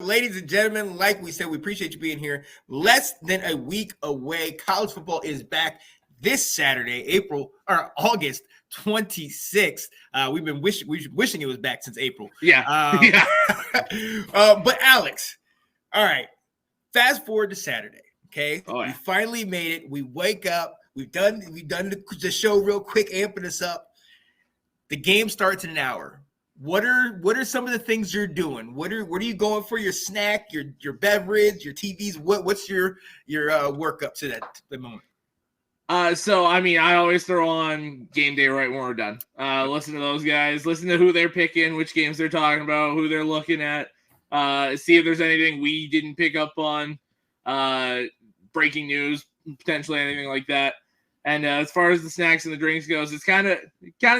ladies and gentlemen, like we said, we appreciate you being here. Less than a week away. College football is back this Saturday, August 26th. We've been wishing it was back since April. Yeah. But Alex, all right. Fast forward to Saturday. Okay. Oh, yeah. We finally made it. We wake up. We've done the show real quick, amping us up. The game starts in an hour. What are some of the things you're doing? What are you going for? Your snack, your beverage, your TVs? What's your work up to the moment? So I mean, I always throw on game day right when we're done. Listen to those guys, listen to who they're picking, which games they're talking about, who they're looking at, see if there's anything we didn't pick up on, breaking news, potentially anything like that. And as far as the snacks and the drinks goes, it kind of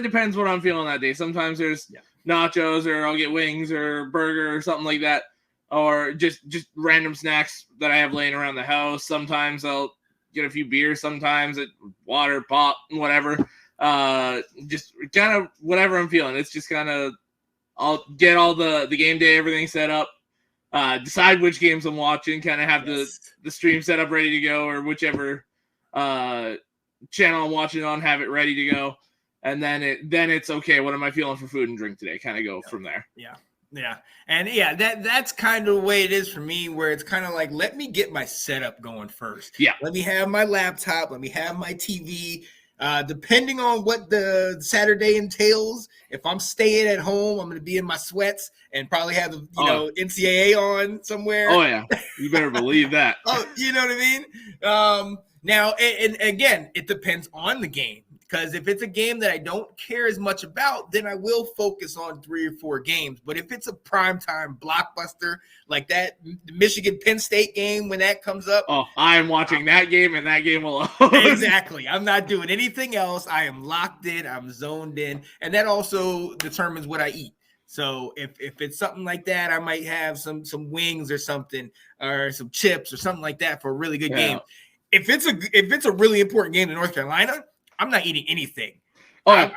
depends what I'm feeling that day. Sometimes there's nachos, or I'll get wings or burger or something like that, or just random snacks that I have laying around the house. Sometimes I'll get a few beers, sometimes water, pop, whatever. Just kind of whatever I'm feeling. It's just kind of, I'll get all the game day, everything set up, decide which games I'm watching, kind of have the stream set up ready to go, or whichever channel I'm watching on, have it ready to go. And then it's okay, what am I feeling for food and drink today? Kind of go from there. Yeah. And that's kind of the way it is for me, where it's kind of like, let me get my setup going first. Yeah. Let me have my laptop. Let me have my TV. Depending on what the Saturday entails, if I'm staying at home, I'm going to be in my sweats and probably have the NCAA on somewhere. Oh yeah, you better believe that. You know what I mean? Now, and again, it depends on the game. Because if it's a game that I don't care as much about, then I will focus on 3 or 4 games. But if it's a primetime blockbuster like that Michigan Penn State game, when that comes up, I'm watching that game and that game alone. Exactly. I'm not doing anything else. I am locked in. I'm zoned in, and that also determines what I eat. So if it's something like that, I might have some wings or something, or some chips or something like that for a really good game. If it's a really important game in North Carolina, I'm not eating anything. I'm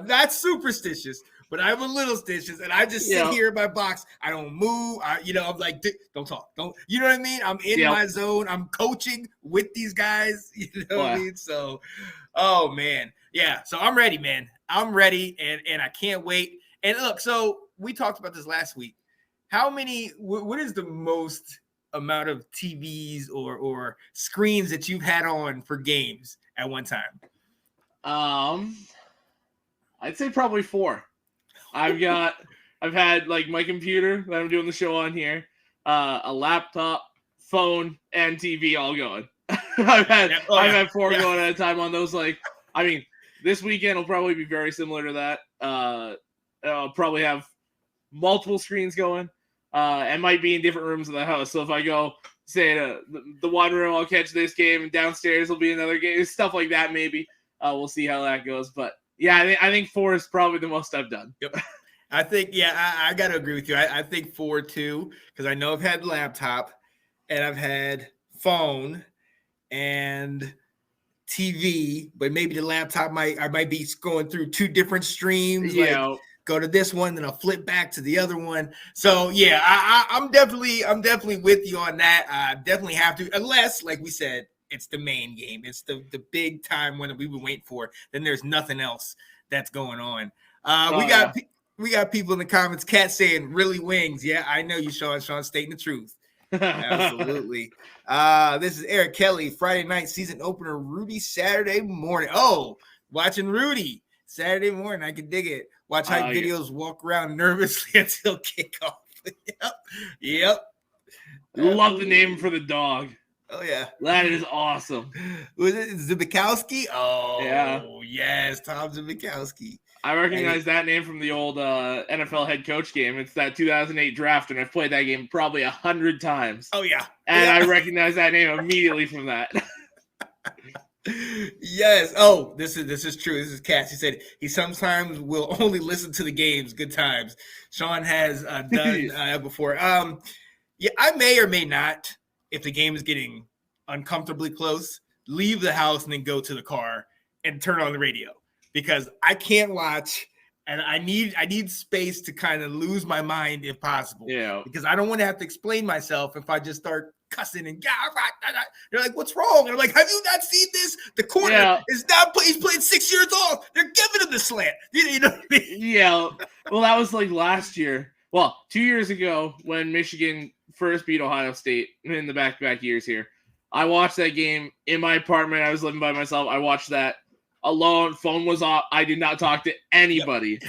not superstitious, but I'm a little stitious, and I just sit here in my box. I don't move. I'm like, don't talk. Don't. You know what I mean? I'm in my zone. I'm coaching with these guys. You know what I mean? So, oh man, yeah. So I'm ready, man. I'm ready, and I can't wait. And look, so we talked about this last week. What is the most amount of TVs or screens that you've had on for games at one time? I'd say probably 4. I've had like my computer that I'm doing the show on here, a laptop, phone, and TV all going. I've had 4 going at a time on those. Like, I mean, this weekend will probably be very similar to that. I'll probably have multiple screens going, and might be in different rooms of the house. So if I go, say, the one room, I'll catch this game, and downstairs will be another game, stuff like that. Maybe we'll see how that goes. But yeah, I think 4 is probably the most I've done. Yep. I think, I got to agree with you. I think 4 too, because I know I've had laptop, and I've had phone and TV, but maybe the laptop I might be going through 2 different streams. Yeah. Like, go to this one, then I'll flip back to the other one. So yeah, I'm definitely with you on that. I definitely have to, unless, like we said, it's the main game. It's the big time one that we've been waiting for. Then there's nothing else that's going on. We got people in the comments, Cat saying, really wings. Yeah, I know you, Sean stating the truth. Absolutely. This is Eric Kelly, Friday night season opener, Rudy Saturday morning. Oh, watching Rudy Saturday morning. I can dig it. Watch hype videos, walk around nervously until kickoff. Yep. Love the name for the dog. Oh, yeah. That is awesome. Was it Zbikowski? Oh, yeah. Yes, Tom Zbikowski. I recognize that name from the old NFL head coach game. It's that 2008 draft, and I've played that game probably 100 times. Oh, yeah. And I recognize that name immediately from that. Yes. Oh, this is true. This is Cass. He said he sometimes will only listen to the games. Good times. Sean has done that before. Yeah, I may or may not, if the game is getting uncomfortably close, leave the house and then go to the car and turn on the radio, because I can't watch and I need space to kind of lose my mind if possible. Yeah. Because I don't want to have to explain myself if I just start cussing and they're like, "What's wrong?" And I'm like, "Have you not seen this? The corner is not he's playing 6 years old. They're giving him the slant." You know what I mean? Yeah. Well, that was like last year. Well, 2 years ago when Michigan first beat Ohio State in the back-to-back years here. I watched that game in my apartment. I was living by myself. I watched that alone. Phone was off. I did not talk to anybody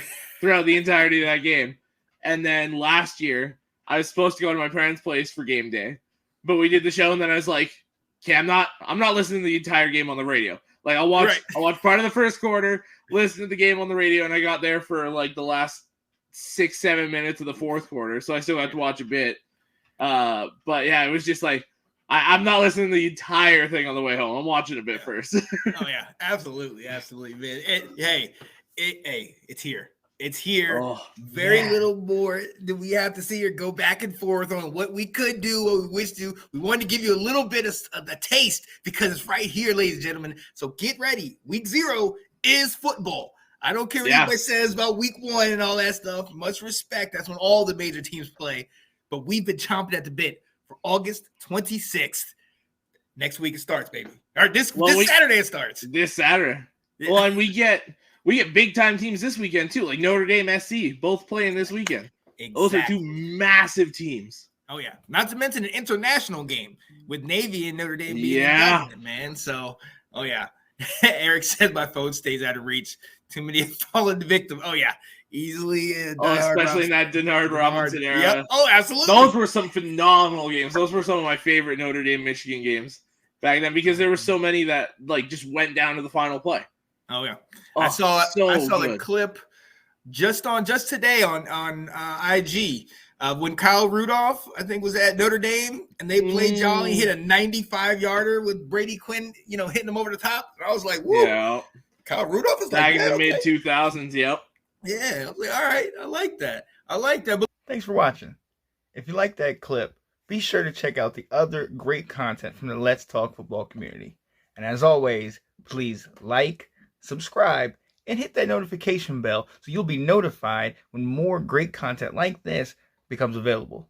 throughout the entirety of that game. And then last year, I was supposed to go to my parents' place for game day, but we did the show, and then I was like, "Okay, I'm not listening to the entire game on the radio. Like, I'll watch part of the first quarter, listen to the game on the radio, and I got there for like the last 6-7 minutes of the fourth quarter, so I still have to watch a bit. But yeah, it was just like I'm not listening to the entire thing on the way home. I'm watching a bit first. Oh yeah, absolutely, man. It's here. It's here. Oh, Very little more that we have to see here. Go back and forth on what we could do, what we wish to. We wanted to give you a little bit of the taste because it's right here, ladies and gentlemen. So get ready. Week 0 is football. I don't care what anybody says about week 1 and all that stuff. Much respect. That's when all the major teams play. But we've been chomping at the bit for August 26th. Next week it starts, baby. Or this Saturday it starts. This Saturday. Yeah. Well, and we get big time teams this weekend too, like Notre Dame SC, both playing this weekend. Exactly. Those are two massive teams. Oh yeah, not to mention an international game with Navy and Notre Dame being in man. So, oh yeah. Eric said my phone stays out of reach. Too many have fallen victim. Oh yeah, easily. Especially in that Denard Robinson era. Yep. Oh, absolutely. Those were some phenomenal games. Those were some of my favorite Notre Dame Michigan games back then because there were so many that like just went down to the final play. Oh yeah, I saw the clip just today on IG when Kyle Rudolph I think was at Notre Dame and they played Jolly, hit a 95-yarder with Brady Quinn, hitting him over the top. And I was like, "Whoa!" Yeah. Kyle Rudolph is back in the mid 2000s. Yep. Yeah, I was like, all right, I like that. But thanks for watching. If you like that clip, be sure to check out the other great content from the Let's Talk Football community. And as always, please like, subscribe, and hit that notification bell so you'll be notified when more great content like this becomes available.